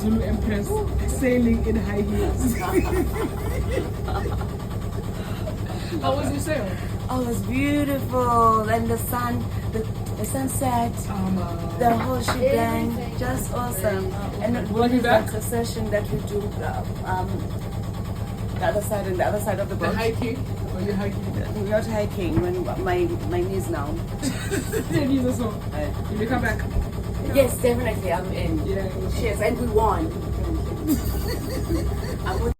Zulu Empress sailing in high heels. How was your sail? Oh, it was beautiful, and the sunset, the whole shebang, just awesome. And Will you be back? a session that we do the other side and the other side of the The boat. hiking? Or you hiking? Not hiking, when my knees now. Your knees also. Will you come back? Yes, definitely, I'm in. Yeah. Cheers, and we won. I would